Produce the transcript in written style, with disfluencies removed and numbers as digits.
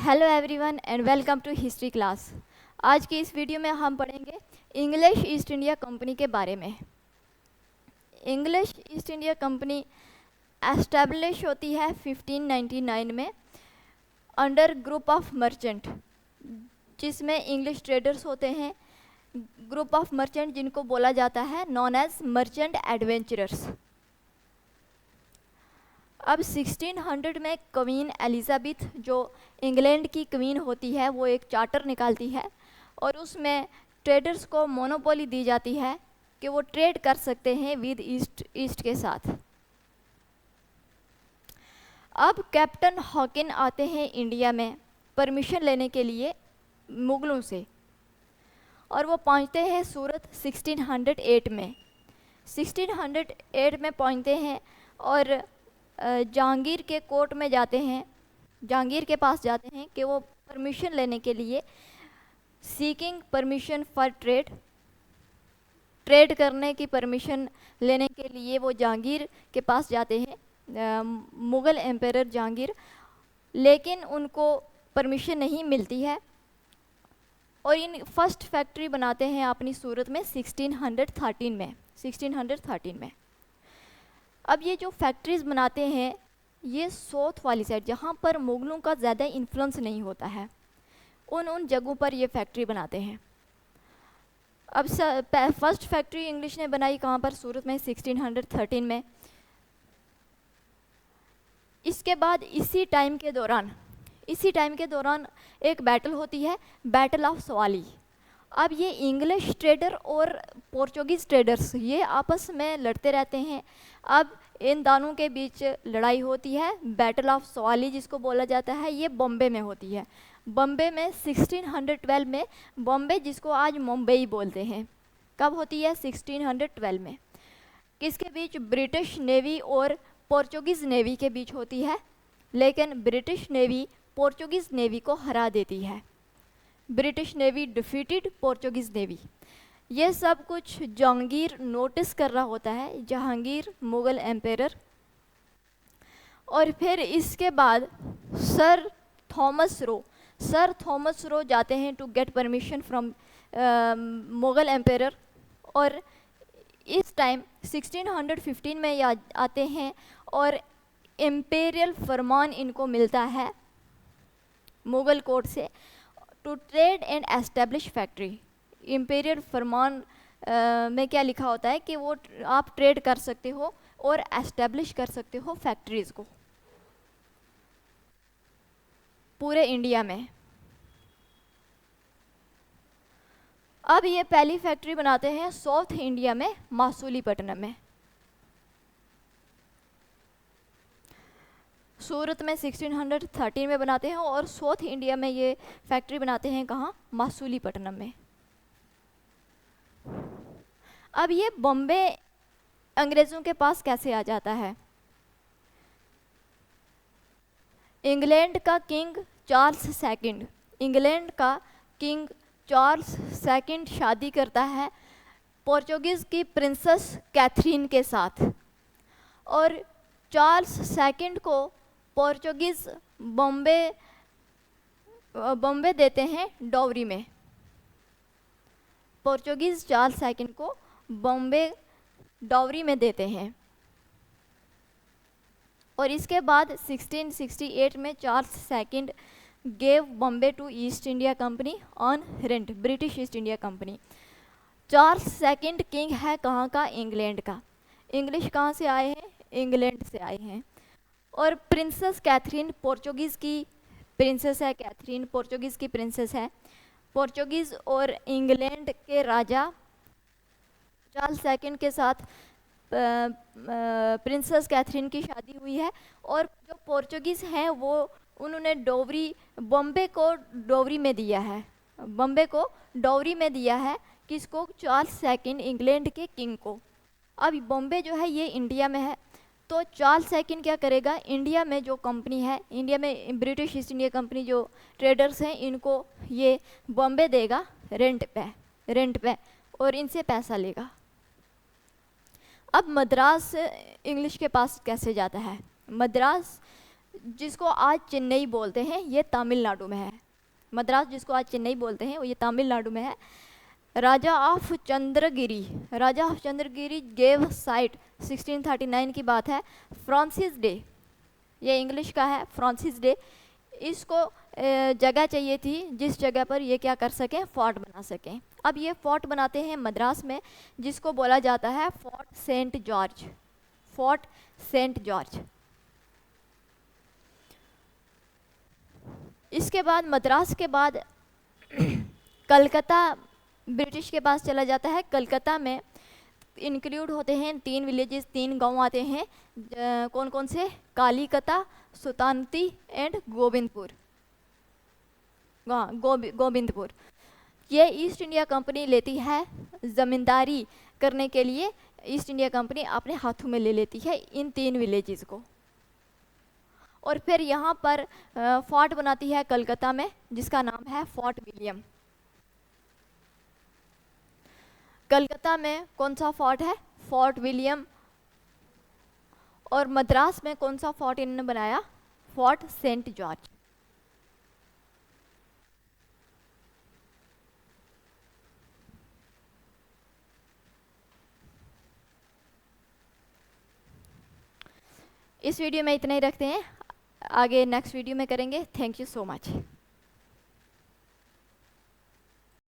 Hello everyone and welcome to history class. आज की इस वीडियो में हम पढ़ेंगे इंग्लिश ईस्ट इंडिया कंपनी के बारे में। English east India company establish होती है 1599 में अंडर ग्रुप ऑफ मर्चेंट, जिसमें इंग्लिश ट्रेडर्स होते हैं। ग्रुप ऑफ मर्चेंट जिनको बोला जाता है नॉन एज मर्चेंट एडवेंचरर्स। अब 1600 में क्वीन एलिजाबेथ, जो इंग्लैंड की क्वीन होती है, वो एक चार्टर निकालती है और उसमें ट्रेडर्स को मोनोपोली दी जाती है कि वो ट्रेड कर सकते हैं विद ईस्ट के साथ। अब कैप्टन हॉकिन आते हैं इंडिया में परमिशन लेने के लिए मुगलों से, और वो पहुंचते हैं सूरत 1608 में। 1608 में पहुंचते हैं और जहांगीर के कोर्ट में जाते हैं, जहांगीर के पास जाते हैं कि वो परमिशन लेने के लिए, सीकिंग परमिशन फॉर ट्रेड करने की परमिशन लेने के लिए वो जहांगीर के पास जाते हैं, मुग़ल एम्परर जहांगीर। लेकिन उनको परमिशन नहीं मिलती है और इन फर्स्ट फैक्ट्री बनाते हैं अपनी सूरत में 1613 में। अब ये जो फैक्ट्रीज़ बनाते हैं ये साउथ वाली साइड, जहाँ पर मुग़लों का ज़्यादा इन्फ्लुएंस नहीं होता है, उन जगहों पर ये फैक्ट्री बनाते हैं। अब फर्स्ट फैक्ट्री इंग्लिश ने बनाई कहाँ पर? सूरत में 1613 में। इसके बाद इसी टाइम के दौरान एक बैटल होती है, बैटल ऑफ सवाली। अब ये इंग्लिश ट्रेडर और पोर्चुगीज़ ट्रेडर्स ये आपस में लड़ते रहते हैं। अब इन दोनों के बीच लड़ाई होती है, बैटल ऑफ सवाली जिसको बोला जाता है, ये बॉम्बे में होती है। बॉम्बे में 1612 में, बॉम्बे जिसको आज मुंबई बोलते हैं। कब होती है? 1612 में। किसके बीच? ब्रिटिश नेवी और पोर्चुगीज़ नेवी के बीच होती है, लेकिन ब्रिटिश नेवी पोर्चुगीज़ नेवी को हरा देती है। British navy defeated Portuguese navy. ये सब कुछ जहांगीर नोटिस कर रहा होता है, जहांगीर मुग़ल एम्परर। और फिर इसके बाद सर थॉमस रो जाते हैं to get permission from Mughal emperor. और इस टाइम 1615 में ये आते हैं और इम्पेरियल फरमान इनको मिलता है मुग़ल कोर्ट से to trade and establish factory. Imperial फरमान में क्या लिखा होता है कि वो आप ट्रेड कर सकते हो और एस्टेब्लिश कर सकते हो फैक्ट्रीज़ को पूरे इंडिया में। अब ये पहली फैक्ट्री बनाते हैं साउथ इंडिया में, मासूलीपट्टनम में। सूरत में 1613 में बनाते हैं और साउथ इंडिया में ये फैक्ट्री बनाते हैं कहाँ? मासूलीपट्टनम में। अब ये बॉम्बे अंग्रेज़ों के पास कैसे आ जाता है? इंग्लैंड का किंग चार्ल्स सेकंड शादी करता है पोर्चुगीज़ की प्रिंसेस कैथरीन के साथ, और चार्ल्स सेकंड को पोर्चुगीज़ बॉम्बे देते हैं डॉवरी में। पोर्चुगीज़ चार्ल्स सेकंड को बॉम्बे डॉवरी में देते हैं। और इसके बाद 1668 में Charles second gave Bombay to East India company on rent, British East India company. Charles second king है कहाँ का? इंग्लैंड का। इंग्लिश कहाँ से आए हैं? इंग्लैंड से आए हैं। और प्रिंसेस कैथरीन पोर्चुगीज़ की प्रिंसेस है, कैथरीन पोर्चुगीज़ की प्रिंसेस है। पोर्चुगीज़ और इंग्लैंड के राजा चार्ल्स सेकंड के साथ प्रिंसेस कैथरीन की शादी हुई है। और जो पोर्चुगीज़ हैं वो उन्होंने बॉम्बे को डॉवरी में दिया है। किसको? चार्ल्स सेकंड, इंग्लैंड के किंग को। अब बॉम्बे जो है ये इंडिया में है, तो चार्ल्स सेकंड क्या करेगा? इंडिया में जो कंपनी है, इंडिया में ब्रिटिश ईस्ट इंडिया कंपनी जो ट्रेडर्स हैं, इनको ये बॉम्बे देगा रेंट पे और इनसे पैसा लेगा। अब मद्रास इंग्लिश के पास कैसे जाता है? मद्रास जिसको आज चेन्नई बोलते हैं, ये तमिलनाडु में है। मद्रास जिसको आज चेन्नई बोलते हैं वो ये तमिलनाडु में है। राजा ऑफ चंद्रगिरी गेव साइट, 1639 की बात है। फ्रांसिस डे, ये इंग्लिश का है, फ्रांसिस डे, इसको जगह चाहिए थी जिस जगह पर ये क्या कर सकें, फोर्ट बना सकें। अब ये फोर्ट बनाते हैं मद्रास में, जिसको बोला जाता है fort Saint George, fort Saint George. इसके बाद मद्रास के बाद कलकत्ता ब्रिटिश के पास चला जाता है। कलकत्ता में इंक्लूड होते हैं 3 विलेजेस, 3 गांव आते हैं। कौन कौन से? कालीकता, सुल्तानती एंड गोविंदपुर। गोविंदपुर। ये ईस्ट इंडिया कंपनी लेती है, ज़मींदारी करने के लिए ईस्ट इंडिया कंपनी अपने हाथों में ले लेती है इन 3 विलेजेस को। और फिर यहाँ पर फोर्ट बनाती है कलकत्ता में, जिसका नाम है फोर्ट विलियम। कलकत्ता में कौन सा फोर्ट है? Fort William. और मद्रास में कौन सा फोर्ट इन्होंने बनाया? Fort Saint George. इस वीडियो में इतना ही रखते हैं, आगे नेक्स्ट वीडियो में करेंगे। Thank you so much.